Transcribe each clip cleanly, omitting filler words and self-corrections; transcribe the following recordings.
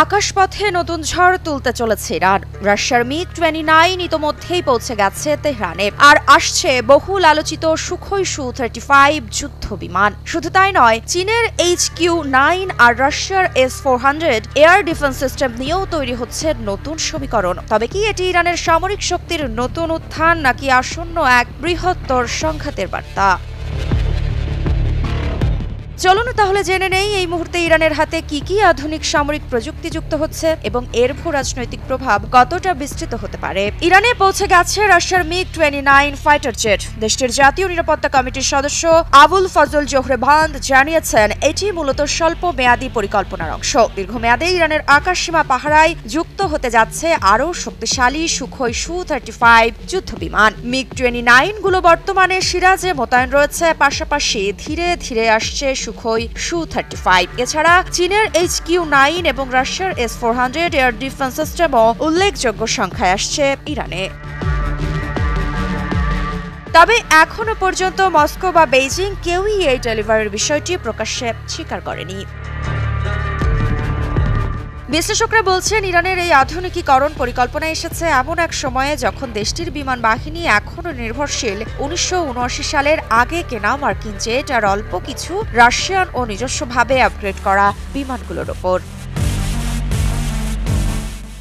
আকাশপথে নতুন ঝড় তুলতে চলেছে ইরান। রাশিয়ার মিগ-29 ইতোমধ্যেই পৌঁছে গেছে তেহরানে, আর আসছে বহুল আলোচিত সুখোই সু-35 যুদ্ধ বিমান। শুধু তাই নয়, চীনের HQ-9 আর রাশিয়ার S-400 এয়ার ডিফেন্স সিস্টেম নিয়েও তৈরি হচ্ছে নতুন সমীকরণ। তবে কি এটি ইরানের সামরিক শক্তির নতুন উত্থান, নাকি আসন্ন এক বৃহত্তর সংঘাতের বার্তা? চলুন তাহলে জেনে নেই এই মুহূর্তে ইরানের হাতে কি কি আধুনিক সামরিক প্রযুক্তি যুক্ত হচ্ছে এবং এর ভূরাজনৈতিক প্রভাব কতটা বিস্তৃত হতে পারে। ইরানে পৌঁছে গেছে রাশিয়ার মিগ-29 ফাইটার জেট। দেশটির জাতীয় নিরাপত্তা কমিটির সদস্য আবুল ফজল জোহরেভান্দ জানিয়েছেন, এটি মূলত স্বল্প মেয়াদী পরিকল্পনার অংশ। দীর্ঘমেয়াদে ইরানের আকাশসীমা পাহারায় যুক্ত হতে যাচ্ছে আরও শক্তিশালী সুখোই সু-35 যুদ্ধ বিমান। মিগ-29 গুলো বর্তমানে সিরাজে মোতায়েন রয়েছে, পাশাপাশি ধীরে ধীরে আসছে সুখোই সু-35। এছাড়া চীনের HQ-9 এবং রাশিয়ার S-400 এয়ার ডিফেন্স সিস্টেমও উল্লেখযোগ্য সংখ্যায় আসছে ইরানে। তবে এখনো পর্যন্ত মস্কো বা বেইজিং কেউই এই ডেলিভারির বিষয়টি প্রকাশ্যে স্বীকার করেনি। বিশ্লেষকরা বলছেন, ইরানের এই আধুনিকীকরণ পরিকল্পনা এসেছে এমন এক সময়ে যখন দেশটির বিমান বাহিনী এখনও নির্ভরশীল 1979 সালের আগে কেনা মার্কিন জেট আর অল্প কিছু রাশিয়ান ও নিজস্বভাবে আপগ্রেড করা বিমানগুলোর ওপর।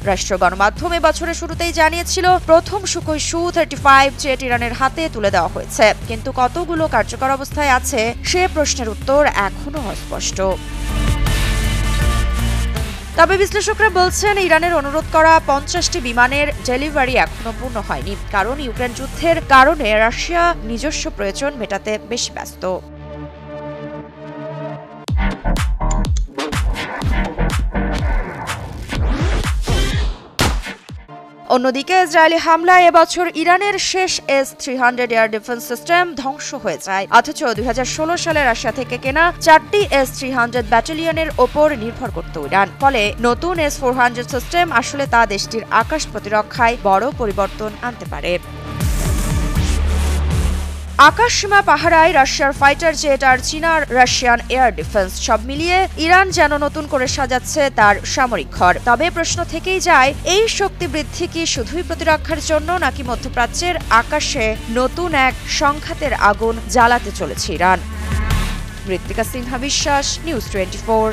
রাষ্ট্রীয় গণমাধ্যম বছরের শুরুতেই জানিয়েছিল, প্রথম সুখোই সু-35 জেট ইরানের হাতে তুলে দেওয়া হয়েছে, কিন্তু কতগুলো কার্যকর অবস্থায় আছে সে প্রশ্নের উত্তর এখনও অস্পষ্ট। তবে বিশ্লেষকরা বলছেন, ইরানের অনুরোধ করা 50টি বিমানের ডেলিভারি এখনো পূর্ণ হয়নি, কারণ ইউক্রেন যুদ্ধের কারণে রাশিয়া নিজস্ব প্রয়োজন মেটাতে বেশ ব্যস্ত। অন্যদিকে ইসরায়েলি হামলায় এবছর ইরানের শেষ S-300 এয়ার ডিফেন্স সিস্টেম ধ্বংস হয়ে যায়। অথচ 2016 সালে রাশিয়া থেকে কেনা 4টি S-300 ব্যাটালিয়নের ওপর নির্ভর করত ইরান। ফলে নতুন S-400 সিস্টেম আসলে তা দেশটির আকাশ প্রতিরক্ষায় বড় পরিবর্তন আনতে পারে। আকাশসীমা পাহারায় রাশিয়ার ফাইটার জেট আর চীনার রাশিয়ান এয়ার ডিফেন্স, সব মিলিয়ে ইরান যেন নতুন করে সাজাচ্ছে তার সামরিক ঘর। তবে প্রশ্ন থেকেই যায়, এই শক্তি বৃদ্ধি কি শুধুই প্রতিরক্ষার জন্য, নাকি মধ্যপ্রাচ্যের আকাশে নতুন এক সংঘাতের আগুন জ্বালাতে চলেছে ইরান? ঋত্বিকা সিনহা বিশ্বাস, নিউজ 24।